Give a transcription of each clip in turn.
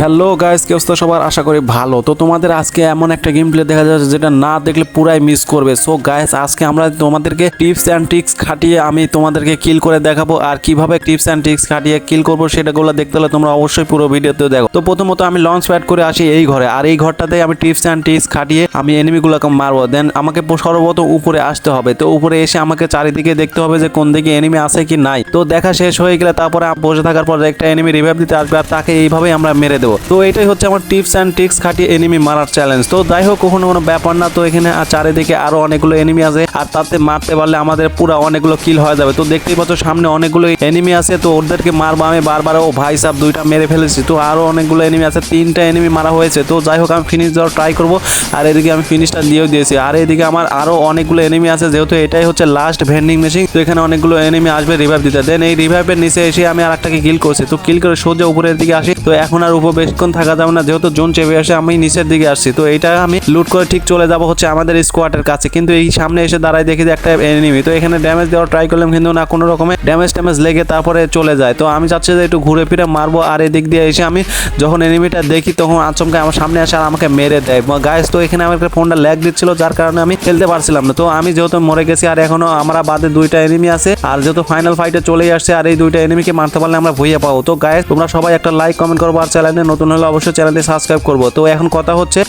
Hello guys, কি অবস্থা সবার? আশা করি ভালো। তো তোমাদের আজকে এমন একটা গেম প্লে দেখা যাচ্ছে যেটা না দেখলে পুরাই মিস করবে। সো গাইস, আজকে আমরা তোমাদেরকে টিপস অ্যান্ড ট্রিক্স খাটিয়ে আমি তোমাদেরকে কিল করে দেখাবো। আর কিভাবে টিপস অ্যান্ড ট্রিক্স খাটিয়ে কিল করবো সেটাগুলো দেখতে হলে তোমরা অবশ্যই পুরো ভিডিওতে দেখো। তো প্রথমত আমি লঞ্চ প্যাড করে আসি এই ঘরে, আর এই ঘরটাতে আমি টিপস অ্যান্ড ট্রিক্স খাটিয়ে আমি এনিমিগুলোকে মারবো। দেন আমাকে সর্বপ্রথম উপরে আসতে হবে। তো উপরে এসে আমাকে চারিদিকে দেখতে হবে যে কোন দিকে এনিমি আছে কি নাই। তো দেখা শেষ হয়ে গেলে তারপরে বসে থাকার পর একটা এনিমি রিভাইভ দিতে আসবে, আর তাকে এইভাবে আমরা মেরে দেবো। তো এটাই হচ্ছে আমার টিপস অ্যান্ড ট্রিক্স খাটিয়ে এনিমি মারার চ্যালেঞ্জ। তো যাই হোক, কোনো ব্যাপার না। তো এখানে চারিদিকে আরো অনেকগুলো এনিমি আছে, আর তাতে মারতে পারলে আমাদের পুরো অনেকগুলো কিল হয়ে যাবে। তো দেখতেই পাচ্ছ সামনে অনেকগুলো এনিমি আছে, তো ওদেরকে মারবো আমি বারবার। ও ভাই সাহ, দুইটা মেরে ফেলেছি। তো আরো অনেকগুলো এনিমি আছে, তিনটা এনিমি মারা হয়েছে। তো যাই হোক, আমি ফিনিশ দেওয়ার ট্রাই করবো। আর এদিকে আমি ফিনিশটা দিয়েও দিয়েছি। আর এদিকে আমার আরো অনেকগুলো এনিমি আছে, যেহেতু এটাই হচ্ছে লাস্ট ভেন্ডিং মেশিন। তো এখানে অনেকগুলো এনিমি আসবে রিভাইভ দিতে। দেন এই রিভাইভের নিচে এসে আমি আর একটাকে কিল করছি। তো কিল করে সোজা উপরের দিকে আসি। তো এখন আর উপর বেশিক্ষণ থাকা যাবে না, যেহেতু জোন চেপে আসে আমি নিচের দিকে আসছি। তো এইটা আমি লুট করে ঠিক চলে যাব হচ্ছে আমাদের স্কোয়াডের কাছে। কিন্তু এই সামনে এসে দাঁড়ায় দেখি যে একটা এনিমি। তো এখানে ড্যামেজ দেওয়ার ট্রাই করলাম, কিন্তু না, কোনো রকমে ড্যামেজ লেগে তারপরে চলে যায়। তো আমি চাচ্ছি যে একটু ঘুরে ফিরে মারবো। আর এদিক দিয়ে এসে আমি যখন এনিমিটা দেখি তখন আচমকা আমার সামনে আসে আর আমাকে মেরে দেয় গাইস। তো এখানে আমার ফোনটা ল্যাগ দিচ্ছিল, যার কারণে আমি খেলতে পারছিলাম না। তো আমি যেহেতু মরে গেছি আর এখনো আমরা বাদে দুইটা এনিমি আছে, আর যেহেতু ফাইনাল ফাইটে চলেই আসছে, আর এই দুইটা এনিমিকে মারতে পারলে আমরা ভুইয়া পাবো। তো গাইস, তোমরা সবাই একটা লাইক কমেন্ট করবো, আর চ্যানেলে নতুন হলে অবশ্যই চ্যানেলটি সাবস্ক্রাইব করবো। তো এখন কথা হচ্ছে,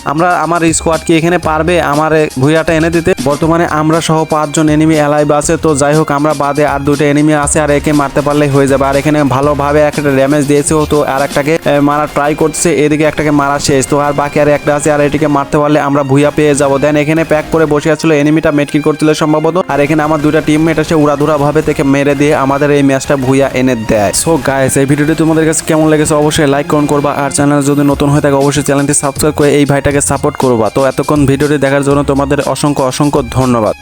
আমার স্কোয়াড কি এখানে পারবে আমার ভুইয়াটা এনে দিতে? বর্তমানে আমরা সহ 5 জন এনিমি অ্যালাইভ আছে। তো যাই হোক, আমরা বাদে আর দুইটা এনিমি আছে, আর একে মারতে পারলেই হয়ে যাবে। আর এখানে ভালোভাবে একটা ড্যামেজ দিয়েছে, তো আর একটাকে মারার ট্রাই করছে। এদিকে একটাকে মারা শেষ। তো আর বাকি আর একটা আছে, আর এটিকে মারতে পারলে আমরা ভুইয়া পেয়ে যাবো। দেন এখানে প্যাক করে বসে আছিল এনিমিটা, মেটকিট করছিল সম্ভবত। আর এখানে আমার দুইটা টিমমেট এসে উড়াধুরা ভাবে থেকে মেরে দিয়ে আমাদের এই ম্যাচটা ভুইয়া এনে দেয়। সো গাইস, এই ভিডিওটি তোমাদের কাছে কেমন লেগেছে অবশ্যই লাইক কমেন্ট করবা, আর চ্যানেল যদি নতুন হয়ে থাকে অবশ্যই চ্যানেলটি সাবস্ক্রাইব করে এই ভাইটাকে সাপোর্ট করবা। তো এতক্ষণ ভিডিওটি দেখার জন্য তোমাদের অসংখ্য ধন্যবাদ।